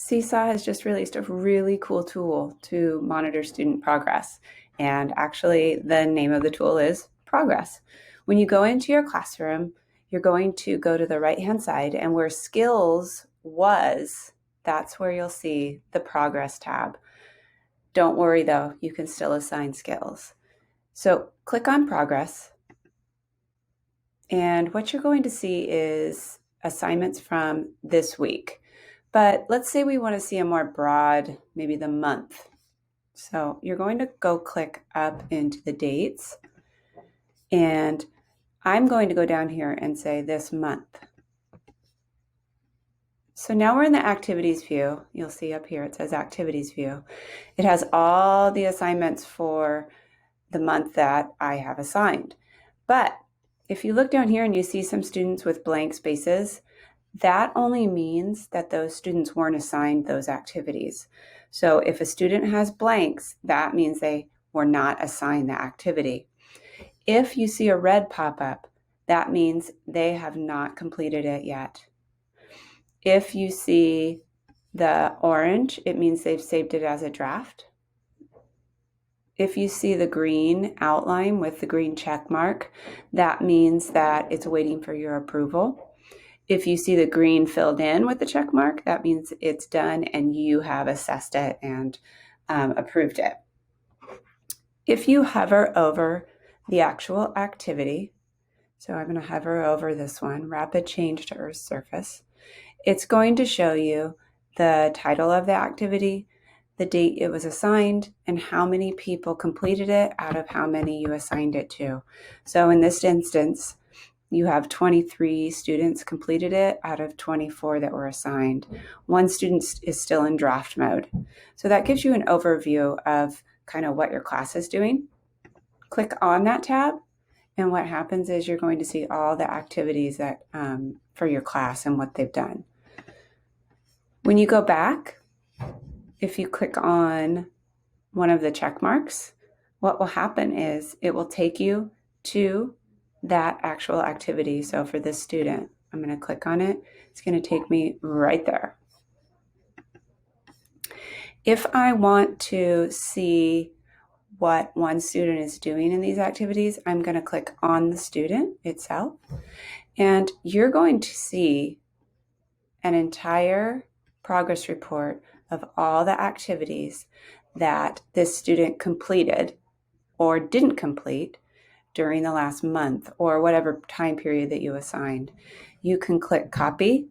Seesaw has just released a really cool tool to monitor student progress. And actually, the name of the tool is Progress. When you go into your classroom, you're going to go to the right-hand side, and where Skills was, that's where you'll see the Progress tab. Don't worry though, you can still assign skills. So click on Progress, and what you're going to see is assignments from this week. But let's say we want to see a more broad, maybe the month. So you're going to go click up into the dates, and I'm going to go down here and say this month. So now we're in the activities view. You'll see up here it says activities view. It has all the assignments for the month that I have assigned. But if you look down here and you see some students with blank spaces, that only means that those students weren't assigned those activities. So if a student has blanks, that means they were not assigned the activity. If you see a red pop up, that means they have not completed it yet. If you see the orange, it means they've saved it as a draft. If you see the green outline with the green check mark, that means that it's waiting for your approval. If you see the green filled in with the check mark, that means it's done and you have assessed it and approved it. If you hover over the actual activity, so I'm going to hover over this one, Rapid Change to Earth's Surface, it's going to show you the title of the activity, the date it was assigned, and how many people completed it out of how many you assigned it to. So in this instance, you have 23 students completed it out of 24 that were assigned. One student is still in draft mode. So that gives you an overview of kind of what your class is doing. Click on that tab, and what happens is you're going to see all the activities that for your class and what they've done. When you go back, if you click on one of the check marks, what will happen is it will take you to that actual activity. So for this student, I'm going to click on it. It's going to take me right there. If I want to see what one student is doing in these activities, I'm going to click on the student itself, and you're going to see an entire progress report of all the activities that this student completed or didn't complete during the last month or whatever time period that you assigned. You can click copy,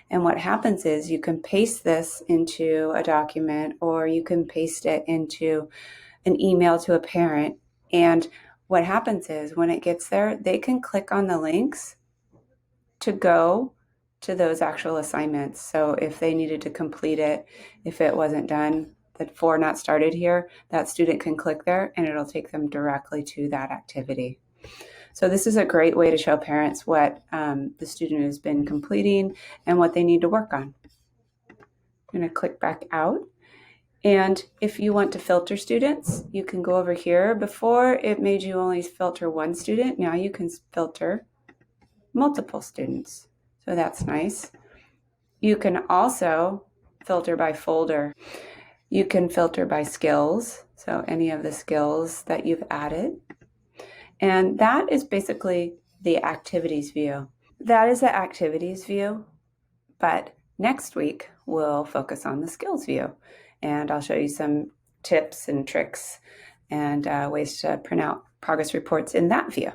and what happens is you can paste this into a document or you can paste it into an email to a parent. And what happens is when it gets there, they can click on the links to go to those actual assignments. So if they needed to complete it, if it wasn't done, the 4 not started here, that student can click there and it'll take them directly to that activity. So this is a great way to show parents what the student has been completing and what they need to work on. I'm going to click back out. And if you want to filter students, you can go over here. Before it made you only filter one student. Now you can filter multiple students. So that's nice. You can also filter by folder. You can filter by skills. So any of the skills that you've added. And that is basically the activities view. That is the activities view, but next week we'll focus on the skills view. And I'll show you some tips and tricks and ways to print out progress reports in that view.